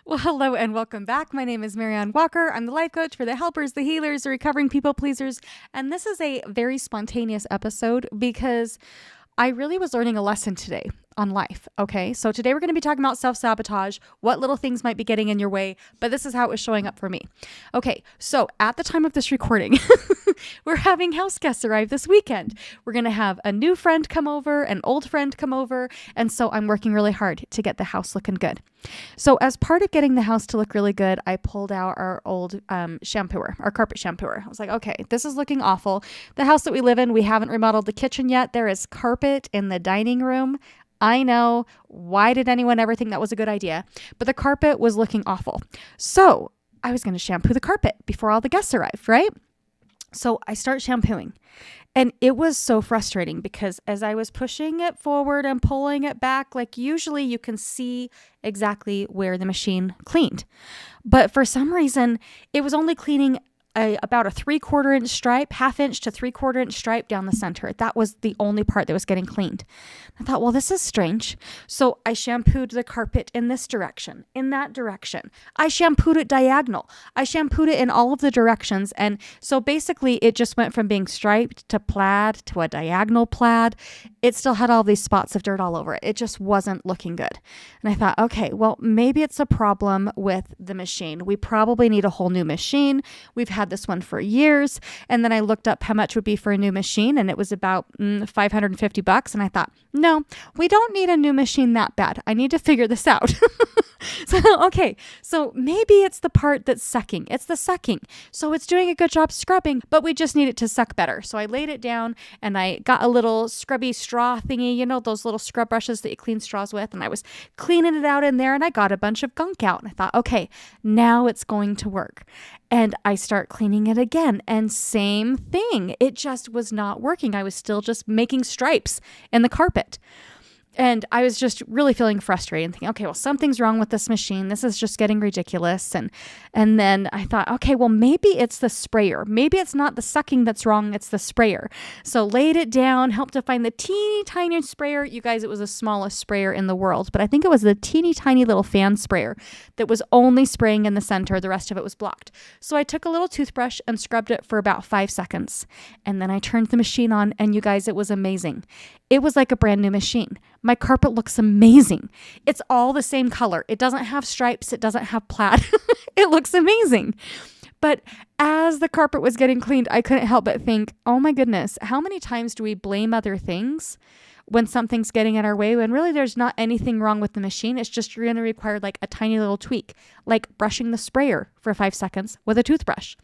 Well, hello and welcome back. My name is MaryAnn Walker. I'm the life coach for the helpers, the healers, the recovering people pleasers. And this is a very spontaneous episode because I really was learning a lesson today on life. Okay. So today we're going to be talking about self-sabotage, what little things might be getting in your way, but this is how it was showing up for me. Okay. So at the time of this recording, we're having house guests arrive this weekend. We're going to have a new friend come over, an old friend come over. And so I'm working really hard to get the house looking good. So as part of getting the house to look really good, I pulled out our old shampooer, our carpet shampooer. I was like, okay, this is looking awful. The house that we live in, we haven't remodeled the kitchen yet. There is carpet in the dining room. I know. Why did anyone ever think that was a good idea? But the carpet was looking awful. So I was going to shampoo the carpet before all the guests arrived, right? So I start shampooing. And it was so frustrating because as I was pushing it forward and pulling it back, like usually you can see exactly where the machine cleaned. But for some reason, it was only cleaning about a 3/4 inch stripe, 1/2 inch to 3/4 inch stripe down the center. That was the only part that was getting cleaned. I thought, well, this is strange. So I shampooed the carpet in this direction, in that direction. I shampooed it diagonal. I shampooed it in all of the directions. And so basically it just went from being striped to plaid to a diagonal plaid. It still had all these spots of dirt all over it. It just wasn't looking good. And I thought, okay, well, maybe it's a problem with the machine. We probably need a whole new machine. We've had this one for years. And then I looked up how much would be for a new machine, and it was about $550. And I thought, no, we don't need a new machine that bad. I need to figure this out. So maybe it's the part that's sucking. It's the sucking. So it's doing a good job scrubbing, but we just need it to suck better. So I laid it down and I got a little scrubby straw thingy, those little scrub brushes that you clean straws with. And I was cleaning it out in there and I got a bunch of gunk out. And I thought, okay, now it's going to work. And I start cleaning it again and same thing. It just was not working. I was still just making stripes in the carpet. And I was just really feeling frustrated and thinking, okay, well, something's wrong with this machine. This is just getting ridiculous. And then I thought, okay, well, maybe it's the sprayer. Maybe it's not the sucking that's wrong. It's the sprayer. So laid it down, helped to find the teeny tiny sprayer. You guys, it was the smallest sprayer in the world, but I think it was the teeny tiny little fan sprayer that was only spraying in the center. The rest of it was blocked. So I took a little toothbrush and scrubbed it for about 5 seconds. And then I turned the machine on and you guys, it was amazing. It was like a brand new machine. My carpet looks amazing. It's all the same color. It doesn't have stripes. It doesn't have plaid. It looks amazing. But as the carpet was getting cleaned, I couldn't help but think, oh my goodness, how many times do we blame other things when something's getting in our way when really there's not anything wrong with the machine? It's just you're going to require like a tiny little tweak, like brushing the sprayer for 5 seconds with a toothbrush.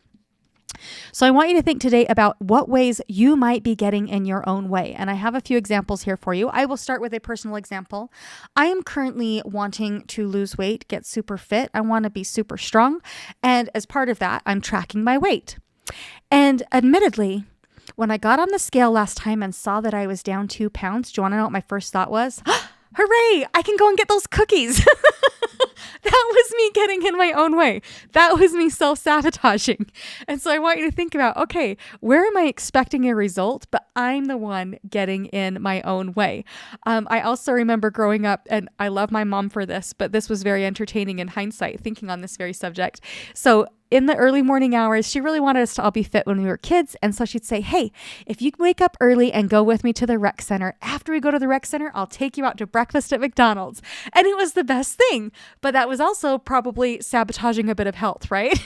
So I want you to think today about what ways you might be getting in your own way. And I have a few examples here for you. I will start with a personal example. I am currently wanting to lose weight, get super fit. I want to be super strong. And as part of that, I'm tracking my weight. And admittedly, when I got on the scale last time and saw that I was down 2 pounds, do you want to know what my first thought was? Hooray, I can go and get those cookies. That was me getting in my own way. That was me self-sabotaging. And so I want you to think about, okay, where am I expecting a result, but I'm the one getting in my own way. I also remember growing up, and I love my mom for this, but this was very entertaining in hindsight, thinking on this very subject. So in the early morning hours, she really wanted us to all be fit when we were kids. And so she'd say, hey, if you wake up early and go with me to the rec center, after we go to the rec center, I'll take you out to breakfast at McDonald's. And it was the best thing. But that was also probably sabotaging a bit of health, right?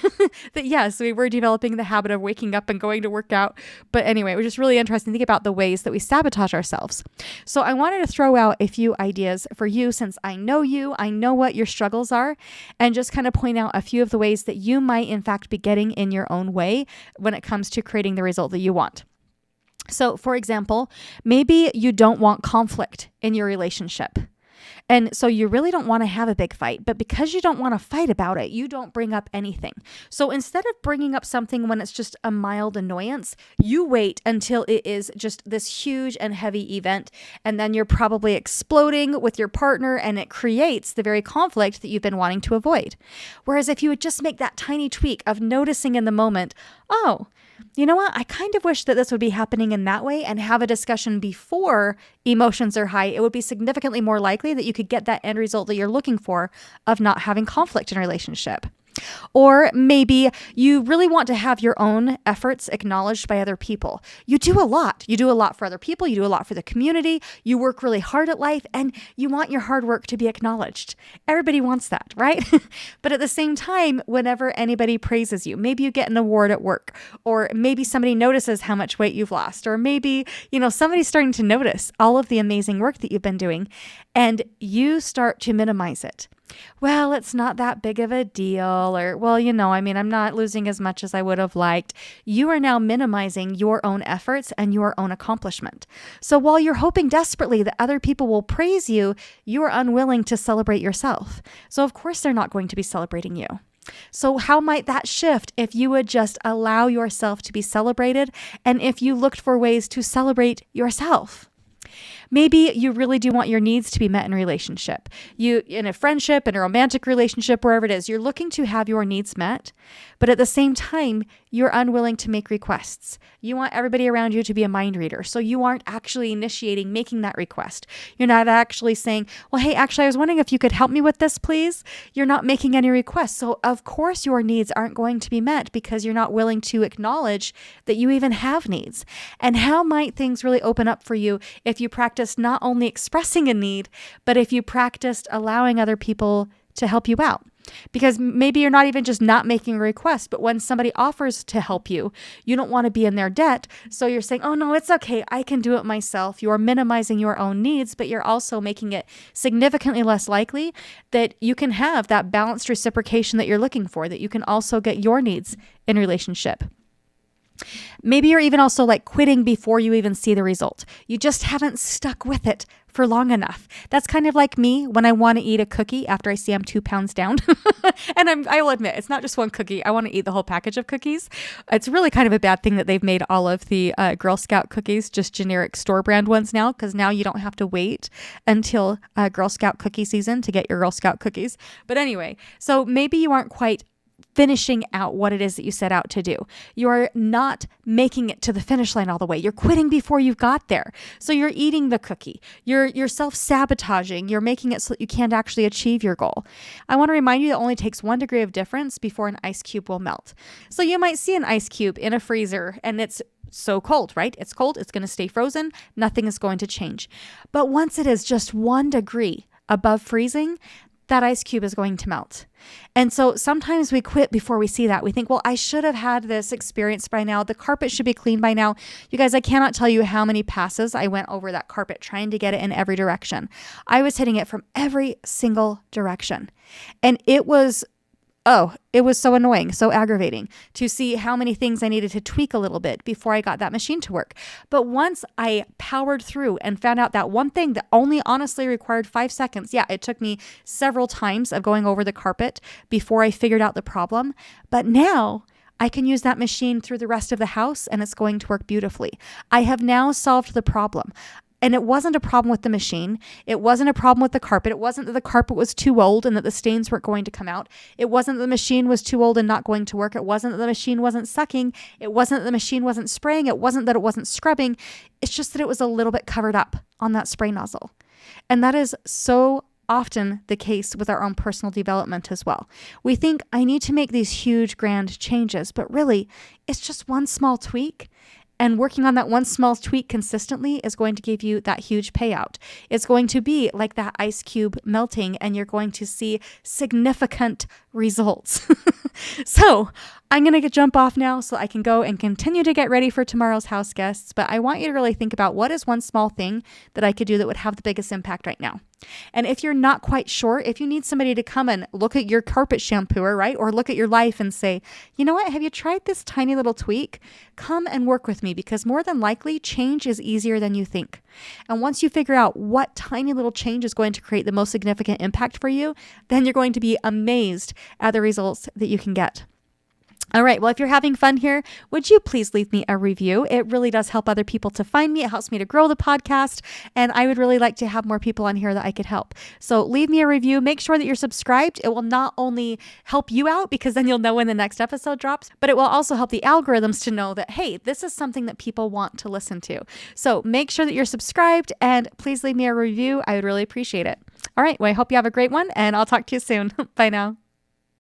That yes, we were developing the habit of waking up and going to work out. But anyway, it was just really interesting to think about the ways that we sabotage ourselves. So I wanted to throw out a few ideas for you since I know you, I know what your struggles are, and just kind of point out a few of the ways that you might in fact be getting in your own way when it comes to creating the result that you want. So for example, maybe you don't want conflict in your relationship. And so you really don't want to have a big fight, but because you don't want to fight about it, you don't bring up anything. So instead of bringing up something when it's just a mild annoyance, you wait until it is just this huge and heavy event. And then you're probably exploding with your partner and it creates the very conflict that you've been wanting to avoid. Whereas if you would just make that tiny tweak of noticing in the moment, oh, you know what? I kind of wish that this would be happening in that way and have a discussion before emotions are high. It would be significantly more likely that you could get that end result that you're looking for of not having conflict in a relationship. Or maybe you really want to have your own efforts acknowledged by other people. You do a lot. You do a lot for other people. You do a lot for the community. You work really hard at life and you want your hard work to be acknowledged. Everybody wants that, right? But at the same time, whenever anybody praises you, maybe you get an award at work, or maybe somebody notices how much weight you've lost, or maybe, somebody's starting to notice all of the amazing work that you've been doing and you start to minimize it. Well, it's not that big of a deal, or, I'm not losing as much as I would have liked. You are now minimizing your own efforts and your own accomplishment. So while you're hoping desperately that other people will praise you, you are unwilling to celebrate yourself. So of course they're not going to be celebrating you. So how might that shift if you would just allow yourself to be celebrated and if you looked for ways to celebrate yourself? Maybe you really do want your needs to be met in a relationship. You, in a friendship, in a romantic relationship, wherever it is, you're looking to have your needs met, but at the same time, you're unwilling to make requests. You want everybody around you to be a mind reader, so you aren't actually initiating making that request. You're not actually saying, well, hey, actually, I was wondering if you could help me with this, please. You're not making any requests, so of course your needs aren't going to be met because you're not willing to acknowledge that you even have needs. And how might things really open up for you if you practice not only expressing a need, but if you practiced allowing other people to help you out? Because maybe you're not even just not making a request, but when somebody offers to help you, you don't want to be in their debt. So you're saying, oh no, it's okay. I can do it myself. You're minimizing your own needs, but you're also making it significantly less likely that you can have that balanced reciprocation that you're looking for, that you can also get your needs in a relationship. Maybe you're even also like quitting before you even see the result. You just haven't stuck with it for long enough. That's kind of like me when I want to eat a cookie after I see I'm 2 pounds down. And I will admit, it's not just one cookie. I want to eat the whole package of cookies. It's really kind of a bad thing that they've made all of the Girl Scout cookies just generic store brand ones now, because now you don't have to wait until Girl Scout cookie season to get your Girl Scout cookies. But anyway, so maybe you aren't quite finishing out what it is that you set out to do. You're not making it to the finish line all the way. You're quitting before you've got there. So you're eating the cookie. You're self-sabotaging. You're making it so that you can't actually achieve your goal. I want to remind you that it only takes 1 degree of difference before an ice cube will melt. So you might see an ice cube in a freezer and it's so cold, right? It's cold. It's going to stay frozen. Nothing is going to change. But once it is just 1 degree above freezing, that ice cube is going to melt. And so sometimes we quit before we see that. We think, well, I should have had this experience by now. The carpet should be clean by now. You guys, I cannot tell you how many passes I went over that carpet trying to get it in every direction. I was hitting it from every single direction. And it was so annoying, so aggravating to see how many things I needed to tweak a little bit before I got that machine to work. But once I powered through and found out that one thing that only honestly required 5 seconds, it took me several times of going over the carpet before I figured out the problem. But now I can use that machine through the rest of the house and it's going to work beautifully. I have now solved the problem. And it wasn't a problem with the machine. It wasn't a problem with the carpet. It wasn't that the carpet was too old and that the stains weren't going to come out. It wasn't that the machine was too old and not going to work. It wasn't that the machine wasn't sucking. It wasn't that the machine wasn't spraying. It wasn't that it wasn't scrubbing. It's just that it was a little bit covered up on that spray nozzle. And that is so often the case with our own personal development as well. We think I need to make these huge, grand changes, but really it's just one small tweak. And working on that one small tweak consistently is going to give you that huge payout. It's going to be like that ice cube melting and you're going to see significant results. So I'm going to jump off now so I can go and continue to get ready for tomorrow's house guests. But I want you to really think about what is one small thing that I could do that would have the biggest impact right now. And if you're not quite sure, if you need somebody to come and look at your carpet shampooer, right? Or look at your life and say, you know what, have you tried this tiny little tweak? Come and work with me because more than likely change is easier than you think. And once you figure out what tiny little change is going to create the most significant impact for you, then you're going to be amazed at the results that you can get. All right. Well, if you're having fun here, would you please leave me a review? It really does help other people to find me. It helps me to grow the podcast. And I would really like to have more people on here that I could help. So leave me a review. Make sure that you're subscribed. It will not only help you out because then you'll know when the next episode drops, but it will also help the algorithms to know that, hey, this is something that people want to listen to. So make sure that you're subscribed and please leave me a review. I would really appreciate it. All right. Well, I hope you have a great one and I'll talk to you soon. Bye now.